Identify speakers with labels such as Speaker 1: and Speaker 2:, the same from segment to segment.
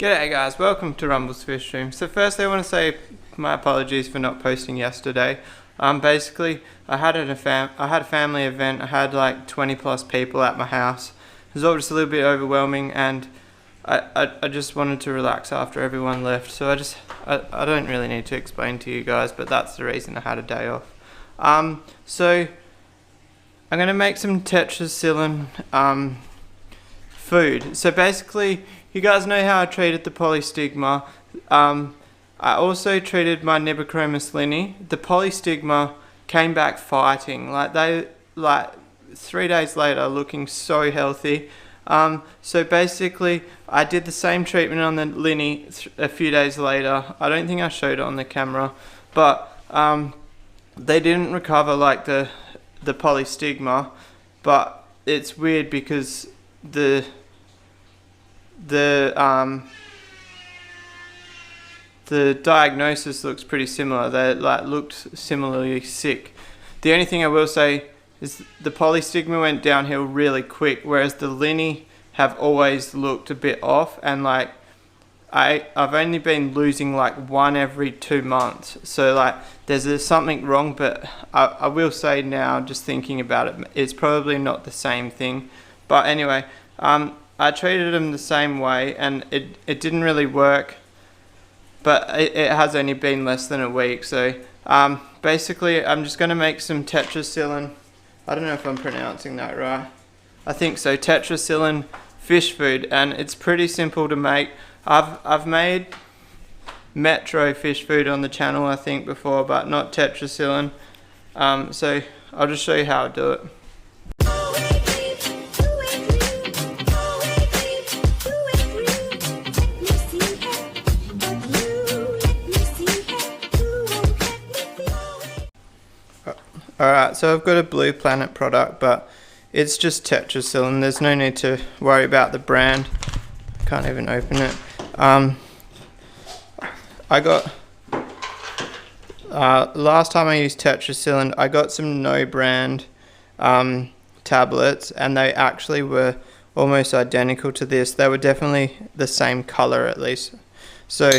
Speaker 1: G'day guys, welcome to Rumble's Fish Stream. So firstly I want to say my apologies for not posting yesterday. Basically I had a family event. I had like 20 plus people at my house. It was all just a little bit overwhelming, and I just wanted to relax after everyone left. So I don't really need to explain to you guys, but that's the reason I had a day off. So I'm going to make some tetracycline food. So basically, you guys know how I treated the polystigma. I also treated my Nibochromis linni. The polystigma came back fighting. Like 3 days later, looking so healthy. So basically, I did the same treatment on the linni a few days later. I don't think I showed it on the camera, but they didn't recover like the polystigma. But it's weird because the diagnosis looks pretty similar. They looked similarly sick. The only thing I will say is the polystigma went downhill really quick, whereas the linni have always looked a bit off, and I've only been losing like one every 2 months. So there's something wrong, but I will say now, just thinking about it, it's probably not the same thing. But anyway, I treated them the same way, and it didn't really work, but it has only been less than a week. So basically I'm just going to make some tetracycline. I don't know if I'm pronouncing that right. I think so. Tetracycline fish food, and it's pretty simple to make. I've made metro fish food on the channel I think before, but not tetracycline. So I'll just show you how I do it. Alright, so I've got a Blue Planet product, but it's just tetracycline. There's no need to worry about the brand. Can't even open it. I got last time I used tetracycline, I got some no brand tablets, and they actually were almost identical to this. They were definitely the same color at least. So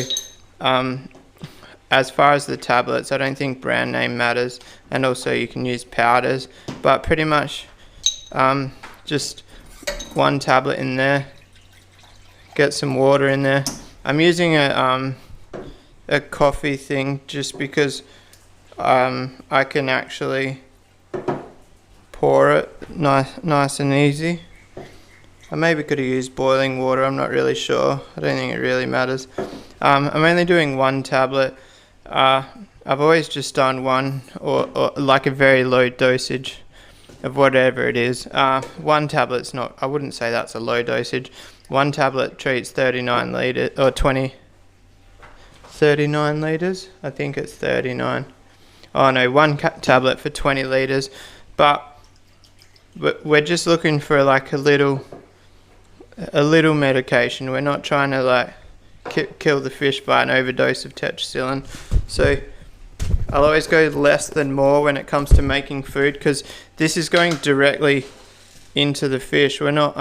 Speaker 1: as far as the tablets, I don't think brand name matters, and also you can use powders, but pretty much just one tablet in there. Get some water in there. I'm using a coffee thing just because I can actually pour it nice and easy. I maybe could have used boiling water, I'm not really sure. I don't think it really matters. I'm only doing one tablet. I've always just done one, or like a very low dosage of whatever it is. One tablet's not, I wouldn't say that's a low dosage. One tablet treats 39 litres, or 39 litres? I think it's 39. Oh no, one tablet for 20 litres. But we're just looking for like a little medication. We're not trying to like kill the fish by an overdose of tetracycline. So I'll always go less than more when it comes to making food, because this is going directly into the fish. We're not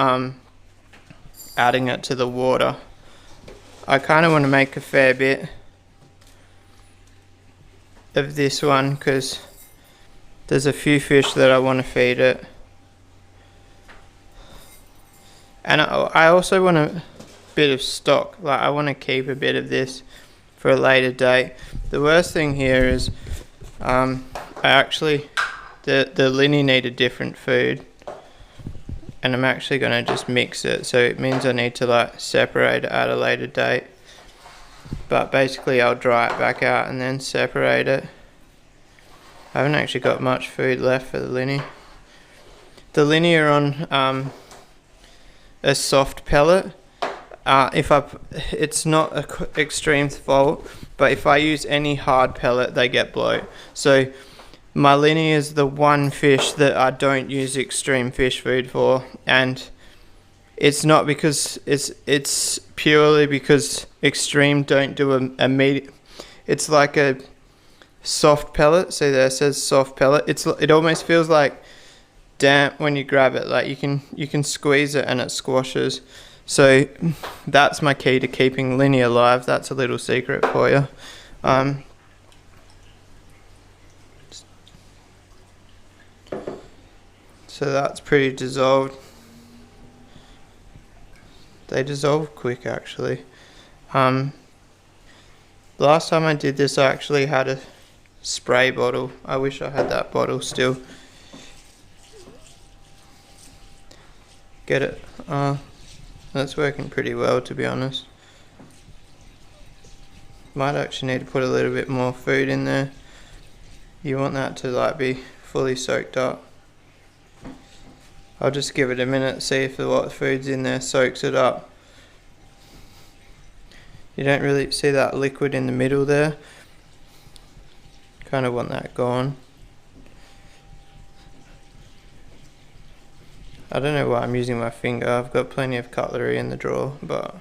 Speaker 1: adding it to the water. I kind of want to make a fair bit of this one because there's a few fish that I want to feed it, and I also want a bit of stock. Like I want to keep a bit of this for a later date. The worst thing here is the linni need a different food, and I'm actually going to just mix it, so it means I need to like separate it at a later date. But basically I'll dry it back out and then separate it. I haven't actually got much food left for the linni. The linni are on a soft pellet. It's not an extreme fault, but if I use any hard pellet they get bloat. So my linni is the one fish that I don't use extreme fish food for, and it's not because it's purely because extreme don't do a meat. It's like a soft pellet. So there it says soft pellet. It almost feels like damp when you grab it. Like you can squeeze it and it squashes. So that's my key to keeping Linny alive. That's a little secret for you. So that's pretty dissolved. They dissolve quick actually. Last time I did this I actually had a spray bottle. I wish I had that bottle still. Get it? That's working pretty well, to be honest. Might actually need to put a little bit more food in there. You want that to like be fully soaked up. I'll just give it a minute, see if what food's in there soaks it up. You don't really see that liquid in the middle there. Kind of want that gone. I don't know why I'm using my finger. I've got plenty of cutlery in the drawer, but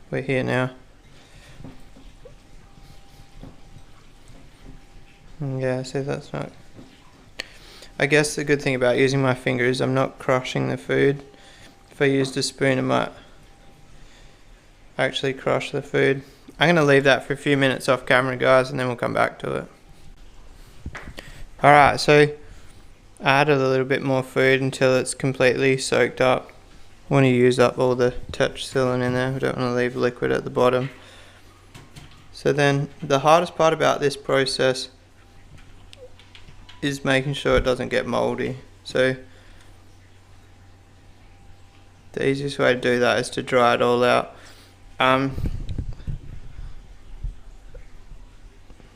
Speaker 1: we're here now. Yeah, see, that's not... I guess the good thing about using my finger is I'm not crushing the food. If I used a spoon, I might actually crush the food. I'm going to leave that for a few minutes off camera, guys, and then we'll come back to it. Alright, so I added a little bit more food until it's completely soaked up. I want to use up all the tetracycline in there. I don't want to leave liquid at the bottom. So then the hardest part about this process is making sure it doesn't get moldy. So the easiest way to do that is to dry it all out.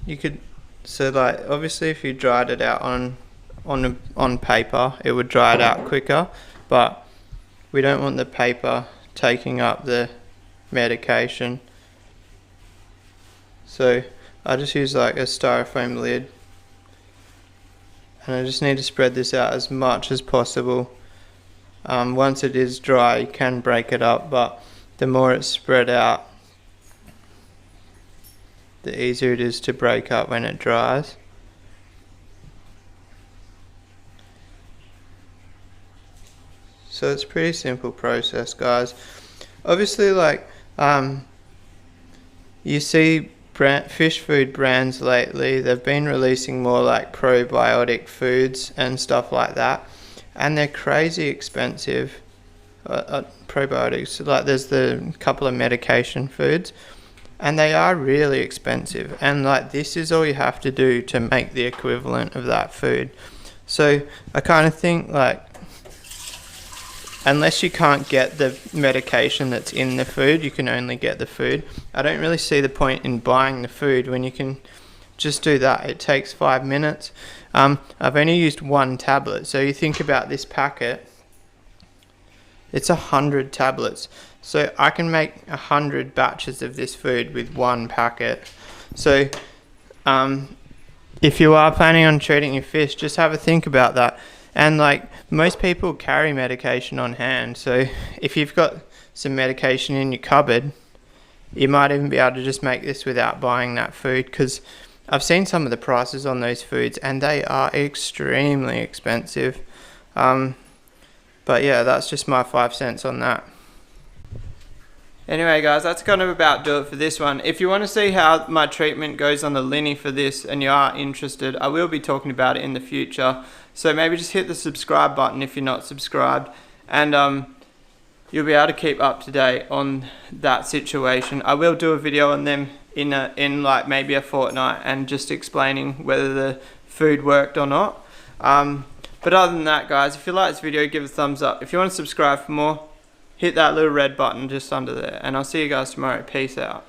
Speaker 1: You could, so like obviously if you dried it out on paper, it would dry it out quicker, but we don't want the paper taking up the medication. So I just use like a styrofoam lid, and I just need to spread this out as much as possible. Once it is dry, you can break it up, but the more it's spread out, the easier it is to break up when it dries. So it's a pretty simple process, guys. Obviously, like you see fish food brands lately, they've been releasing more like probiotic foods and stuff like that, and they're crazy expensive. Probiotics, like there's the couple of medication foods, and they are really expensive, and like this is all you have to do to make the equivalent of that food. So I kind of think like, unless you can't get the medication that's in the food, you can only get the food. I don't really see the point in buying the food when you can just do that. It takes 5 minutes. I've only used 1 tablet, so you think about this packet, it's 100 tablets. So I can make 100 batches of this food with 1 packet. So if you are planning on treating your fish, just have a think about that. And like most people carry medication on hand, so if you've got some medication in your cupboard, you might even be able to just make this without buying that food, because I've seen some of the prices on those foods and they are extremely expensive. But yeah, that's just my 5 cents on that. Anyway guys, that's kind of about do it for this one. If you want to see how my treatment goes on the Linny for this and you are interested, I will be talking about it in the future. So maybe just hit the subscribe button if you're not subscribed, and you'll be able to keep up to date on that situation. I will do a video on them in like maybe a fortnight, and just explaining whether the food worked or not. But other than that guys, if you like this video, give it a thumbs up. If you want to subscribe for more, hit that little red button just under there, and I'll see you guys tomorrow. Peace out.